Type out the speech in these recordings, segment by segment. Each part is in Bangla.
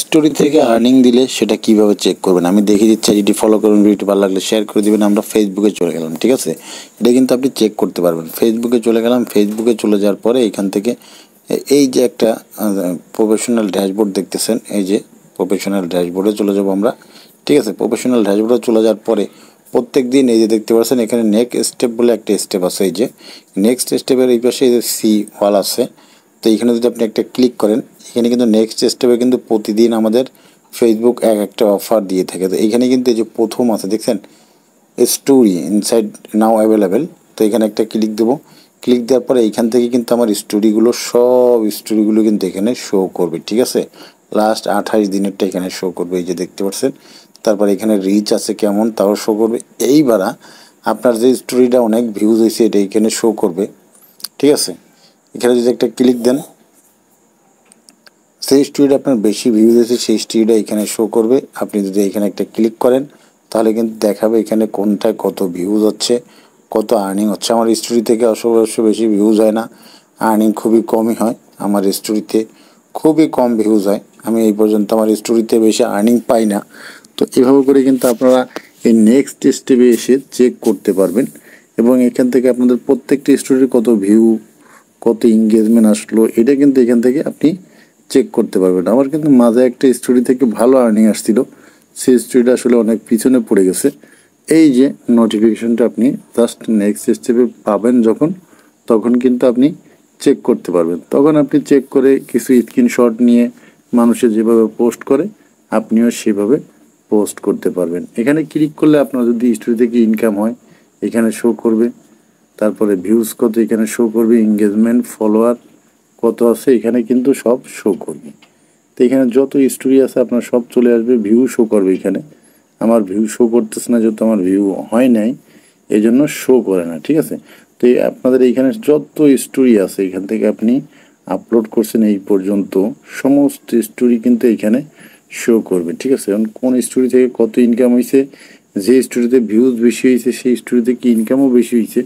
স্টোরি থেকে আর্নিং দিলে সেটা কিভাবে চেক করবেন আমি দেখিয়ে দিচ্ছি। যদি ফলো করবেন, ভিডিওটি ভালো লাগলে শেয়ার করে দিবেন। আমরা ফেসবুকে চলে গেলাম, ঠিক আছে? এটা কিন্তু আপনি চেক করতে পারবেন। ফেসবুকে চলে গেলাম, ফেসবুকে চলে যাওয়ার পরে এখান থেকে এই যে একটা প্রফেশনাল ড্যাশবোর্ড দেখতেছেন, এই যে প্রফেশনাল ড্যাশবোর্ডে চলে যাব আমরা, ঠিক আছে? প্রফেশনাল ড্যাশবোর্ডে চলে যাওয়ার পরে প্রত্যেক দিন এই যে দেখতে পাচ্ছেন এখানে নেক্সট স্টেপ বলে একটা স্টেপ আছে। এই যে নেক্সট স্টেপের এই পাশে এই যে সি ওয়াল আছে, তো এইখানে যদি আপনি একটা ক্লিক করেন, এখানে কিন্তু নেক্সট স্টেপে কিন্তু প্রতিদিন আমাদের ফেসবুক একটা অফার দিয়ে থাকে। তো এইখানে কিন্তু এই যে প্রথম আছে দেখছেন স্টোরি ইনসাইড নাও অ্যাভেলেবেল, তো এখানে একটা ক্লিক দেবো। ক্লিক দেওয়ার পরে এইখান থেকে কিন্তু আমার স্টোরিগুলো সব স্টোরিগুলো কিন্তু এখানে শো করবে, ঠিক আছে? লাস্ট 28 দিনেরটা এখানে শো করবে, এই যে দেখতে পাচ্ছেন। তারপর এখানে রিচ আছে কেমন তাও শো করবে। এইবার আপনার যে স্টোরিটা অনেক ভিউজ হয়েছে এটা এখানে শো করবে, ঠিক আছে? এখানে যদি একটা ক্লিক দেন, সেই স্টোরিটা আপনার বেশি ভিউজ আছে সেই স্টোরিটা এখানে শো করবে। আপনি যদি এখানে একটা ক্লিক করেন তাহলে কিন্তু দেখাবে এখানে কোনটায় কত ভিউজ হচ্ছে, কত আর্নিং হচ্ছে। আমার স্টোরি থেকে অবশ্য বেশি ভিউজ হয় না, আর্নিং খুবই কমই হয়। আমার স্টোরিতে খুবই কম ভিউজ হয়, আমি এই পর্যন্ত আমার স্টোরিতে বেশি আর্নিং পাই না। তো এভাবে করে কিন্তু আপনারা এই নেক্সট স্টেপে এসে চেক করতে পারবেন এবং এখান থেকে আপনাদের প্রত্যেকটা স্টোরির কত ভিউ, কত এঙ্গেজমেন্ট আসলো, এটা কিন্তু এখান থেকে আপনি চেক করতে পারবেন। আমার কিন্তু মাঝে একটা স্টোরি থেকে ভালো আর্নিং আসছিল, সেই স্টোরিটা আসলে অনেক পিছনে পড়ে গেছে। এই যে নোটিফিকেশনটা আপনি জাস্ট নেক্সট স্টেপে পাবেন যখন, তখন কিন্তু আপনি চেক করতে পারবেন। তখন আপনি চেক করে কিছু স্ক্রিনশট নিয়ে মানুষের যেভাবে পোস্ট করে আপনিও সেভাবে পোস্ট করতে পারবেন। এখানে ক্লিক করলে আপনার যদি স্টোরি থেকে ইনকাম হয় এখানে শো করবে, তারপরে ভিউজ কত এখানে শো করবে, এঙ্গেজমেন্ট, ফলোয়ার কত আছে এখানে কিন্তু সব শো করবে। তো এখানে যত স্টোরি আছে আপনার সব চলে আসবে, ভিউ শো করবে। এখানে আমার ভিউ শো করতেছে না, যত আমার ভিউ হয় নাই এই জন্য শো করে না, ঠিক আছে? তো আপনাদের এইখানে যত স্টোরি আছে এখান থেকে আপনি আপলোড করছেন এই পর্যন্ত সমস্ত স্টোরি কিন্তু এইখানে শো করবে, ঠিক আছে? এখন কোন স্টোরি থেকে কত ইনকাম হয়েছে, যে স্টোরিতে ভিউজ বেশি হয়েছে সেই স্টোরিতে কি ইনকামও বেশি হয়েছে,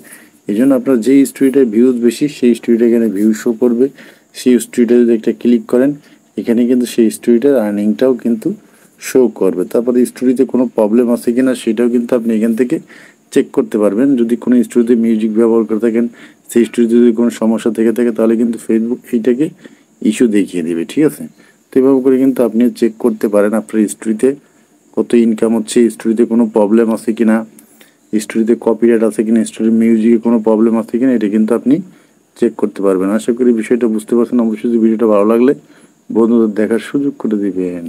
এই জন্য আপনার যেই স্টোরিটায় ভিউজ বেশি সেই স্টোরিটা এখানে ভিউ শো করবে। সেই স্টোরিটা যদি একটা ক্লিক করেন এখানে কিন্তু সেই স্টোরিটার আর্নিংটাও কিন্তু শো করবে। তারপরে স্টোরিতে কোনো প্রবলেম আছে কি না সেটাও কিন্তু আপনি এখান থেকে চেক করতে পারবেন। যদি কোনো স্টোরিতে মিউজিক ব্যবহার করে থাকেন, সেই স্টোরিতে যদি কোনো সমস্যা থেকে থাকে তাহলে কিন্তু ফেসবুক এইটাকে ইস্যু দেখিয়ে দেবে, ঠিক আছে? তো এভাবে করে কিন্তু আপনি চেক করতে পারেন আপনার স্টোরিতে কত ইনকাম হচ্ছে, স্টোরিতে কোনো প্রবলেম আছে কি না, স্টোরিতে কপিরাইট আছে কিনা, স্টোরির মিউজিকে কোনো প্রবলেম আছে কিনা, এটা কিন্তু আপনি চেক করতে পারবেন। আশা করি বিষয়টা বুঝতে পারছেন। অবশ্যই ভিডিওটা ভালো লাগলে বন্ধুদের দেখার সুযোগ করে দিবেন।